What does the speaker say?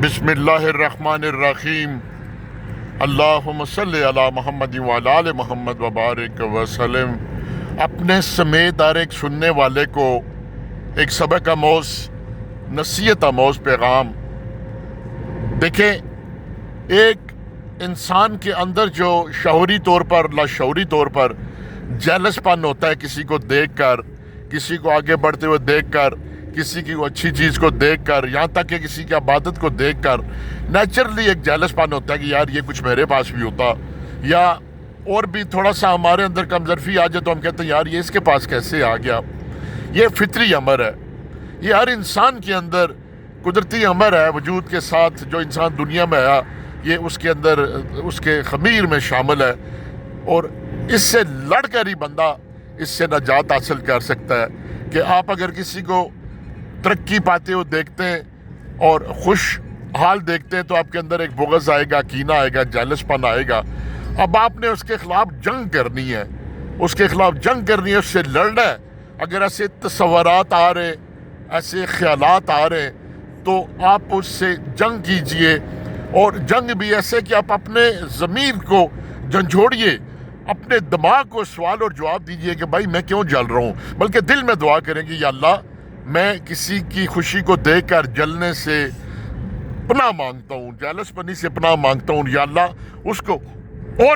بسم اللہ الرحمن الرحیم اللہم صلی علی محمد وعلی آل محمد وبارک وسلم۔ اپنے سمیت ہر ایک سننے والے کو ایک سبق آموز، نصیحت آموز پیغام۔ دیکھیں، ایک انسان کے اندر جو شعوری طور پر لاشعوری طور پر جیلس پن ہوتا ہے، کسی کو دیکھ کر، کسی کو آگے بڑھتے ہوئے دیکھ کر، کسی کی اچھی چیز کو دیکھ کر، یہاں تک کہ کسی کی عبادت کو دیکھ کر نیچرلی ایک جیلس پن ہوتا ہے کہ یار یہ کچھ میرے پاس بھی ہوتا، یا اور بھی تھوڑا سا ہمارے اندر کمزرفی آ جائے تو ہم کہتے ہیں یار یہ اس کے پاس کیسے آ گیا۔ یہ فطری امر ہے، یہ ہر انسان کے اندر قدرتی امر ہے وجود کے ساتھ۔ جو انسان دنیا میں آیا یہ اس کے اندر اس کے خمیر میں شامل ہے، اور اس سے لڑ کر ہی بندہ اس سے نجات حاصل کر سکتا ہے۔ کہ آپ اگر کسی کو ترقی پاتے ہو دیکھتے ہیں اور خوش حال دیکھتے ہیں تو آپ کے اندر ایک بغض آئے گا، کینہ آئے گا، جیلس پن آئے گا۔ اب آپ نے اس کے خلاف جنگ کرنی ہے، اس کے خلاف جنگ کرنی ہے، اس سے لڑنا ہے۔ اگر ایسے تصورات آ رہے، ایسے خیالات آ رہے تو آپ اس سے جنگ کیجئے، اور جنگ بھی ایسے کہ آپ اپنے ضمیر کو جھنجھوڑیے، اپنے دماغ کو سوال اور جواب دیجئے کہ بھائی میں کیوں جل رہا ہوں، بلکہ دل میں دعا کریں کہ یا اللہ میں کسی کی خوشی کو دیکھ کر جلنے سے پناہ مانگتا ہوں، جیلس پنی سے پناہ مانگتا ہوں۔ یا اللہ اس کو